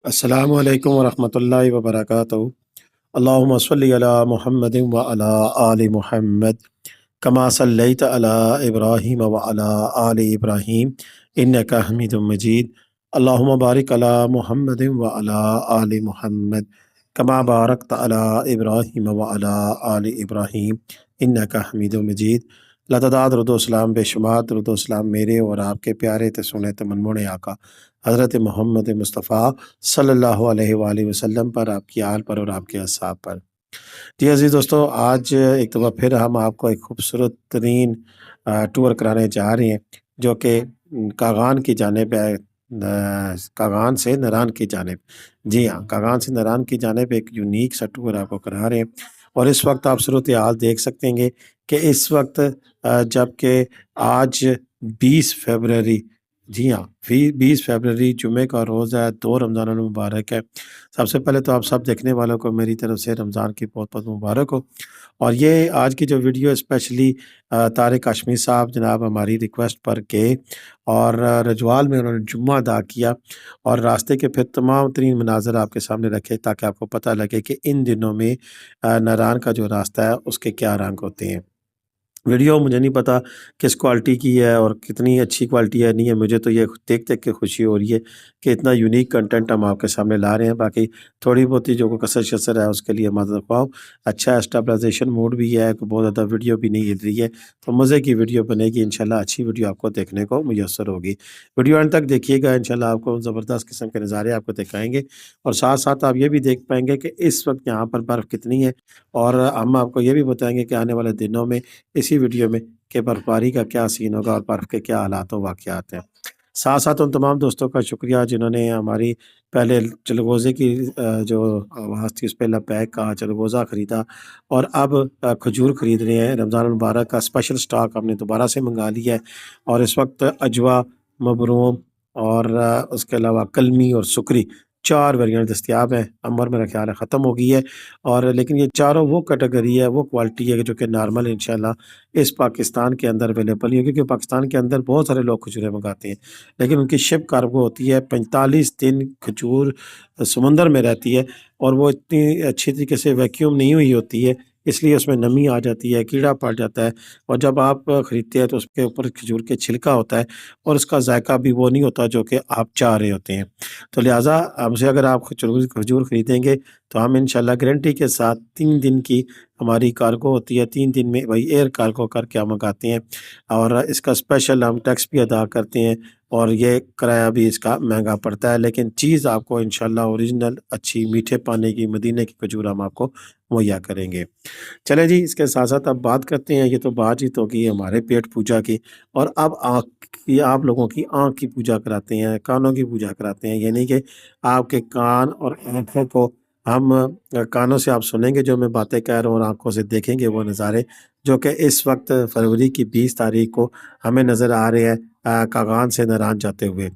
अस्सलामु अलैकुम वरहमतुल्लाहि वबरकातुहू। अल्लाहुम्मा सल्लि अला मुहम्मदिन व अला आलि मुहम्मद कमा सल्लैत अला इब्राहीम व अला आलि इब्राहीम इन्नका हमीदुम मजीद। अल्लाहुम्मा बारिक अला मुहम्मदिन व अला आलि मुहम्मद कमा बारकत अला इब्राहीम व अला आलि इब्राहीम इन्नका हमीदुम मजीद। लतदाद रुदोसलाम बेशुमार रुदोसलाम मेरे और आपके प्यारे ते सुने ते मनमोने आका हज़रत मोहम्मद मुस्तफ़ा सल्लल्लाहु अलैहि वसल्लम पर, आपकी आल पर और आपके अस्हाब पर। जी अज़ीज़ दोस्तों, आज एक दफ़ा फिर हम आपको एक खूबसूरत तरीन टूर कराने जा रहे हैं, जो कि कागान की जानिब है। कागान से नारान की जानिब, जी हाँ, कागान से नारान की जानिब एक यूनिक सा टूर आपको करा रहे हैं। और इस वक्त आप सूरत हाल देख सकते हैं कि इस वक्त जबकि आज 20 फरवरी, जी हाँ, 20 फरवरी जुमे का रोज़ है, 2 रमज़ान मुबारक है। सबसे पहले तो आप सब देखने वालों को मेरी तरफ से रमज़ान की बहुत बहुत मुबारक हो। और ये आज की जो वीडियो स्पेशली तारिक काशमी साहब जनाब हमारी रिक्वेस्ट पर गए और रजवाल में उन्होंने जुम्मा अदा किया और रास्ते के फिर तमाम तरीन मनाज़र आपके सामने रखे, ताकि आपको पता लगे कि इन दिनों में नारान का जो रास्ता है उसके क्या रंग होते हैं। वीडियो मुझे नहीं पता किस क्वालिटी की है और कितनी अच्छी क्वालिटी है नहीं है, मुझे तो ये देख देख के खुशी हो रही है कि इतना यूनिक कंटेंट हम आपके सामने ला रहे हैं। बाकी थोड़ी बहुत ही जो कोई कसर शसर है उसके लिए माफ़ ख्वाह। अच्छा स्टेबलाइजेशन मोड भी है, बहुत ज़्यादा वीडियो भी नहीं हिल रही है, तो मज़े की वीडियो बनेगी इंशाल्लाह। अच्छी वीडियो आपको देखने को मुयस्सर होगी। वीडियो अंत तक देखिएगा, इंशाल्लाह आपको ज़बरदस्त किस्म के नज़ारे आपको दिखाएंगे और साथ साथ आप ये भी देख पाएंगे कि इस वक्त यहाँ पर बर्फ़ कितनी है। और हम आपको ये भी बताएंगे कि आने वाले दिनों में इसी वीडियो में कि बर्फ़बारी का क्या सीन होगा और बर्फ़ के क्या हालात व वाक़यात हैं। साथ साथ उन तमाम दोस्तों का शुक्रिया जिन्होंने हमारी पहले चलगोज़े की जो आवाज़ थी उस पे लबैक का चलगोज़ा ख़रीदा और अब खजूर ख़रीद रहे हैं। रमज़ान मुबारक का स्पेशल स्टॉक हमने दोबारा से मंगा लिया है और इस वक्त अजवा, मबरूम और उसके अलावा कलमी और सुकरी 4 वेरिएंट दस्तयाब हैं। अंबर मेरा ख़्याल है ख़त्म हो गई है, और लेकिन ये चारों वो कैटेगरी है, वो क्वालिटी है जो कि नॉर्मल इंशाल्लाह इस पाकिस्तान के अंदर अवेलेबल है, क्योंकि पाकिस्तान के अंदर बहुत सारे लोग खजूरें मंगाते हैं, लेकिन उनकी शिप कार्गो होती है 45 दिन खजूर समंदर में रहती है और वो इतनी अच्छी तरीके से वैक्यूम नहीं हुई होती है, इसलिए उसमें नमी आ जाती है, कीड़ा पड़ जाता है। और जब आप ख़रीदते हैं तो उसके ऊपर खजूर के छिलका होता है और उसका जायका भी वो नहीं होता जो कि आप चाह रहे होते हैं। तो लिहाजा हमसे अगर आप खजूर ख़रीदेंगे तो हम इंशाल्लाह गारंटी के साथ 3 दिन की हमारी कार्गो होती है, 3 दिन में वही एयर कार्गो करके हम मंगाते हैं और इसका स्पेशल हम टैक्स भी अदा करते हैं और ये किराया भी इसका महंगा पड़ता है, लेकिन चीज़ आपको इंशाल्लाह ओरिजिनल अच्छी मीठे पानी की मदीने की खजूर हम आपको मुहैया करेंगे। चलें जी, इसके साथ-साथ अब बात करते हैं, ये तो बातचीत होगी हमारे पेट पूजा की, और अब आँख की, आप लोगों की आँख की पूजा कराते हैं, कानों की पूजा कराते हैं। यानी कि आपके कान और आँखों को हम कानों से आप सुनेंगे जो मैं बातें कह रहा हूँ और आँखों से देखेंगे वो नज़ारे, जो कि इस वक्त फरवरी की 20 तारीख को हमें नज़र आ रहे हैं कागान से नारान जाते हुए।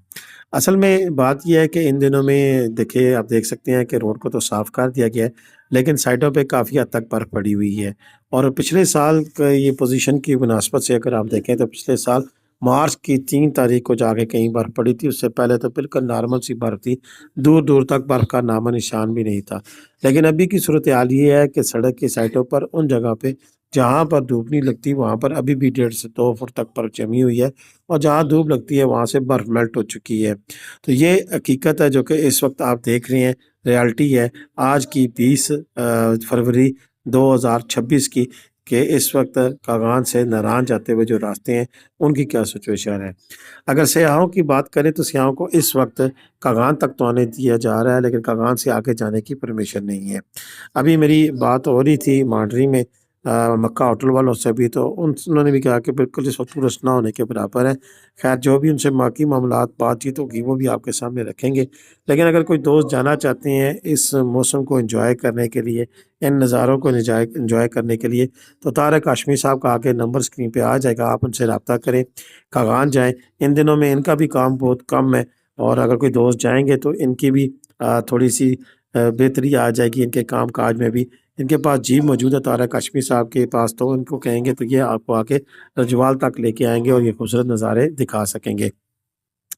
असल में बात ये है कि इन दिनों में देखिए, आप देख सकते हैं कि रोड को तो साफ़ कर दिया गया है, लेकिन साइडों पे काफ़ी हद तक बर्फ़ पड़ी हुई है। और पिछले साल का ये पोज़ीशन की मुनासबत से अगर आप देखें तो पिछले साल मार्च की 3 तारीख को जाके कहीं बर्फ़ पड़ी थी, उससे पहले तो बिल्कुल नॉर्मल सी बर्फ़ थी, दूर-दूर तक बर्फ़ का नामो-निशान भी नहीं था। लेकिन अभी की सूरत-ए-हाल ये है कि सड़क की साइडों पर उन जगह पे जहाँ पर धूप नहीं लगती वहाँ पर अभी भी 1.5 से 2 फुट तक बर्फ़ जमी हुई है और जहाँ धूप लगती है वहाँ से बर्फ़ मेल्ट हो चुकी है। तो ये हकीकत है जो कि इस वक्त आप देख रहे हैं, रियलिटी है आज की 20 फरवरी 2026 की, कि इस वक्त कागान से नारान जाते हुए जो रास्ते हैं उनकी क्या सिचुएशन है। अगर सयाहों की बात करें तो सयाहों को इस वक्त कागान तक तो आने दिया जा रहा है, लेकिन कागान से आगे जाने की परमिशन नहीं है। अभी मेरी बात हो रही थी मांडरी में मक्का होटल वालों से भी, तो उन्होंने भी कहा कि बिल्कुल इस वक्त टूरिस्ट ना होने के बराबर है। खैर, जो भी उनसे बाकी मामलात बातचीत होगी वो भी आपके सामने रखेंगे। लेकिन अगर कोई दोस्त जाना चाहते हैं इस मौसम को एंजॉय करने के लिए, इन नज़ारों को एंजॉय करने के लिए, तो तारिक काशमी साहब का आगे नंबर स्क्रीन पे आ जाएगा, आप उनसे रब्ता करें, कागान जाएँ। इन दिनों में इनका भी काम बहुत कम है और अगर कोई दोस्त जाएँगे तो इनकी भी थोड़ी-सी बेहतरी आ जाएगी इनके काम-काज में भी। इनके पास जीप मौजूद है तारिक काशमी साहब के पास, तो इनको कहेंगे तो ये आपको आके रजवाल तक लेके आएँगे और ये खूबसूरत नज़ारे दिखा सकेंगे।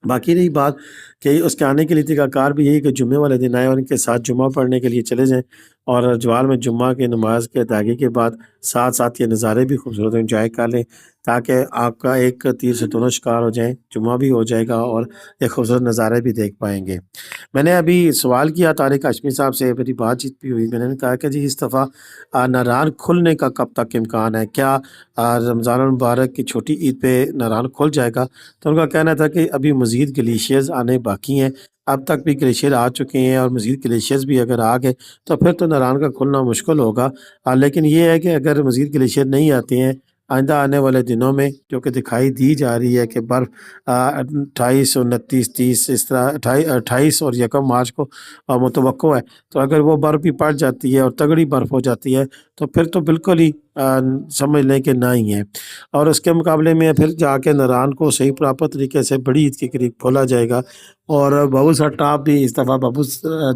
باقی رہی بات کہ اس کے آنے کے لیے طریقہ کار بھی یہی کہ جمعے والے دن آئے اور ان کے ساتھ جمعہ پڑھنے کے لیے چلے جائیں، اور جوال میں جمعہ کی نماز کے ادائیگی کے بعد ساتھ ساتھ یہ نظارے بھی خوبصورت انجوائے کر لیں، تاکہ آپ کا ایک تیر سے دونوں شکار ہو جائیں، جمعہ بھی ہو جائے گا اور ایک خوبصورت نظارے بھی دیکھ پائیں گے۔ میں نے ابھی سوال کیا طارق ہاشمی صاحب سے، میری بات چیت بھی ہوئی، میں نے کہا کہ جی اس دفعہ ناران کھلنے کا کب تک امکان ہے؟ کیا رمضان المبارک کی چھوٹی عید پہ ناران کھل جائے گا؟ تو ان کا کہنا تھا کہ ابھی مزید گلیشیئرز آنے باقی ہیں، اب تک بھی گلیشیئر آ چکے ہیں اور مزید گلیشیئرز بھی اگر آ گئے تو پھر تو ناران کا کھلنا مشکل ہوگا۔ لیکن یہ ہے کہ اگر مزید گلیشیئر نہیں آتے ہیں آئندہ آنے والے دنوں میں، جو کہ دکھائی دی جا رہی ہے کہ برف 28 29 30 اس طرح 28 اور 1 مارچ کو متوقع ہے، تو اگر وہ برف بھی پڑ جاتی ہے اور تگڑی برف ہو جاتی ہے تو پھر تو بالکل ہی سمجھ لیں کہ نہ ہی ہے، اور اس کے مقابلے میں پھر جا کے ناران کو صحیح پراپر طریقے سے بڑی عید کے قریب کھولا جائے گا، اور بابو سر ٹاپ بھی اس دفعہ بابو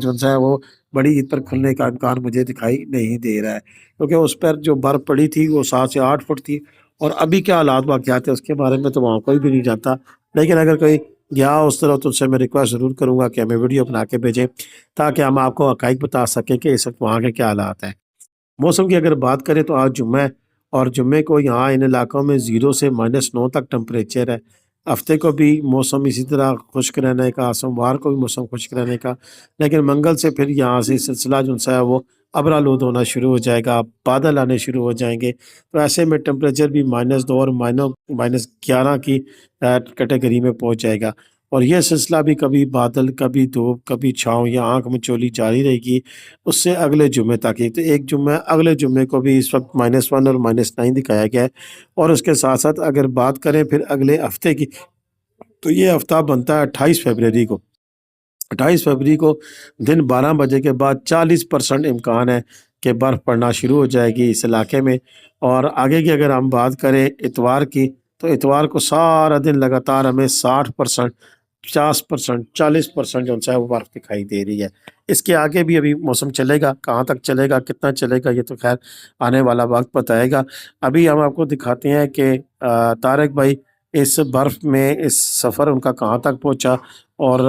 جو ہے وہ بڑی عید پر کھلنے کا امکان مجھے دکھائی نہیں دے رہا ہے، کیونکہ اس پر جو برف پڑی تھی وہ 7 سے 8 فٹ تھی، اور ابھی کیا حالات واقعات ہیں اس کے بارے میں تو وہاں کوئی بھی نہیں جانتا، لیکن اگر کوئی گیا اس طرح تو اس سے میں ریکویسٹ ضرور کروں گا کہ ہمیں ویڈیو بنا کے بھیجیں تاکہ ہم آپ کو حقائق بتا سکیں کہ اس وقت وہاں کے کیا حالات ہیں۔ موسم کی اگر بات کریں تو آج جمعہ ہے، اور جمعے کو یہاں ان علاقوں میں 0 سے -9 تک ٹمپریچر ہے۔ ہفتے کو بھی موسم اسی طرح خشک رہنے کا، سوموار کو بھی موسم خشک رہنے کا، لیکن منگل سے پھر یہاں سے سلسلہ جو ہے وہ ابرآلود ہونا شروع ہو جائے گا، بادل آنے شروع ہو جائیں گے، تو ایسے میں ٹمپریچر بھی -2 اور -11 کی کیٹیگری میں پہنچ جائے گا، اور یہ سلسلہ بھی کبھی بادل، کبھی دھوپ، کبھی چھاؤں یا آنکھ مچولی جاری رہے گی اس سے اگلے جمعے تک ہی۔ تو ایک جمعہ اگلے جمعے کو بھی اس وقت -1 اور -9 دکھایا گیا ہے، اور اس کے ساتھ ساتھ اگر بات کریں پھر اگلے ہفتے کی، تو یہ ہفتہ بنتا ہے 28 فروری کو۔ 28 فروری کو دن 12 بجے کے بعد 40% امکان ہے کہ برف پڑنا شروع ہو جائے گی اس علاقے میں، اور آگے کی اگر ہم بات کریں اتوار کی، تو اتوار کو سارا دن لگاتار ہمیں 60%، 50%، 40% جو ہے وہ برف دکھائی دے رہی ہے۔ اس کے آگے بھی ابھی موسم چلے گا، کہاں تک چلے گا، کتنا چلے گا، یہ تو خیر آنے والا وقت بتائے گا۔ ابھی ہم آپ کو دکھاتے ہیں کہ طارق بھائی اس برف میں اس سفر ان کا کہاں تک پہنچا، اور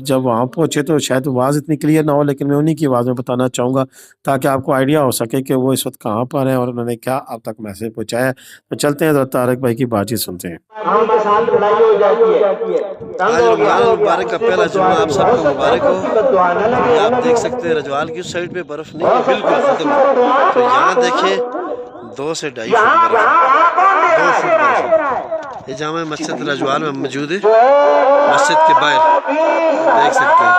جب وہاں پہنچے تو شاید آواز اتنی کلیئر نہ ہو، لیکن میں انہی کی آواز میں بتانا چاہوں گا تاکہ آپ کو آئیڈیا ہو سکے کہ وہ اس وقت کہاں پر ہیں اور انہوں نے کیا آپ تک میسج پہنچایا ہے۔ تو چلتے ہیں ذرا طارق بھائی کی بات چیت سنتے ہیں۔ آج رمضان المبارک کا پہلا جمعہ آپ سب کو مبارک ہو۔ ابھی آپ دیکھ سکتے ہیں رجوال کی اس سائڈ پہ برف نہیں ہے، بالکل ختم ہے، تو یہاں دیکھیں 2 سے 2.5 فٹ برف ہے، 2 فٹ برف ہے۔ یہ جامع مسجد رجوال میں موجود ہے، مسجد کے باہر دیکھ سکتے ہیں۔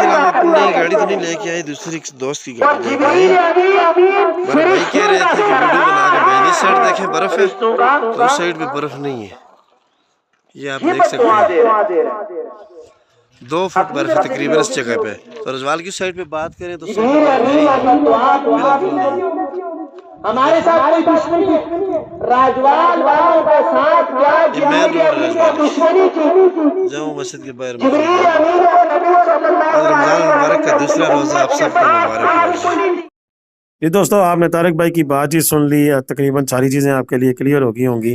ہم اپنی گاڑی تو نہیں لے کے آئے، دوسری دوست کی گاڑی لے کے آئے۔ بڑے بھائی کہہ رہے تھے کہ ویڈیو بنا کے بھیجیں، اس سائڈ دیکھیں برف ہے تو اس سائڈ پہ برف نہیں ہے، یہ آپ دیکھ سکتے ہیں 2 فٹ برف ہے تقریباً اس جگہ پہ۔ تو رجوال کی سائڈ پہ بات کریں تو ہمارے ساتھ کوئی دشمنی ہے، راجوال والوں کے ساتھ کیا یہ مین روڈ ہے دشمنی رجوال، جامع مسجد کے باہر موجود ہے۔ آج رمضان المبارک کا دوسرا روزہ آپ سب کو مبارک ہو۔ جی دوستو، آپ نے طارق بھائی کی بات چیت سن لی، تقریباً ساری چیزیں آپ کے لیے کلیئر ہو گئی ہوں گی،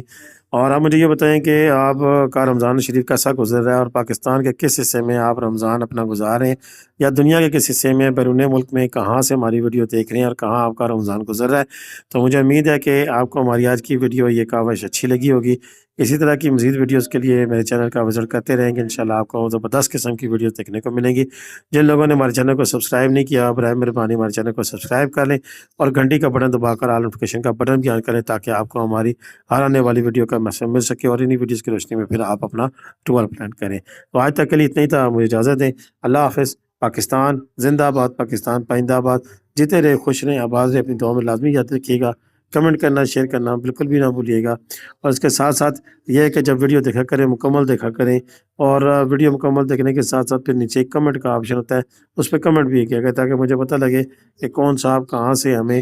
اور آپ مجھے یہ بتائیں کہ آپ کا رمضان شریف کیسا گزر رہا ہے، اور پاکستان کے کس حصے میں آپ رمضان اپنا گزار رہے ہیں، یا دنیا کے کس حصے میں، بیرون ملک میں کہاں سے ہماری ویڈیو دیکھ رہے ہیں اور کہاں آپ کا رمضان گزر رہا ہے۔ تو مجھے امید ہے کہ آپ کو ہماری آج کی ویڈیو یہ کاوش اچھی لگی ہوگی۔ اسی طرح کی مزید ویڈیوز کے لیے میرے چینل کا وزٹ کرتے رہیں گے، انشاءاللہ آپ کو زبردست قسم کی ویڈیوز دیکھنے کو ملیں گی۔ جن لوگوں نے ہمارے چینل کو سبسکرائب نہیں کیا، برائے مہربانی ہمارے چینل کو سبسکرائب کر لیں، اور گھنٹی کا بٹن دبا کر آل نوٹیفیکیشن کا بٹن بھی آن کریں تاکہ آپ کو ہماری ہر آنے والی ویڈیو کا میسج مل سکے، اور انہی ویڈیوز کی روشنی میں پھر آپ اپنا ٹور پلان کریں۔ تو آج تک کے لیے اتنا ہی تھا، مجھے اجازت دیں، اللہ حافظ۔ پاکستان زندہ آباد، پاکستان پائندہ آباد، جیتے رہے، خوش رہیں، آباد رہے، اپنی دعاؤں میں لازمی یاد رکھیے گا، کمنٹ کرنا، شیئر کرنا بالکل بھی نہ بھولیے گا، اور اس کے ساتھ ساتھ یہ ہے کہ جب ویڈیو دیکھا کریں مکمل دیکھا کریں، اور ویڈیو مکمل دیکھنے کے ساتھ ساتھ پھر نیچے ایک کمنٹ کا آپشن ہوتا ہے، اس پہ کمنٹ بھی کیا گیا تاکہ مجھے پتہ لگے کہ کون صاحب کہاں سے ہمیں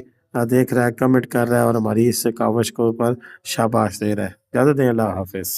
دیکھ رہا ہے، کمنٹ کر رہا ہے، اور ہماری اس کاوش کو اوپر شاباش دے رہا ہے۔ اجازت دیں، اللہ حافظ۔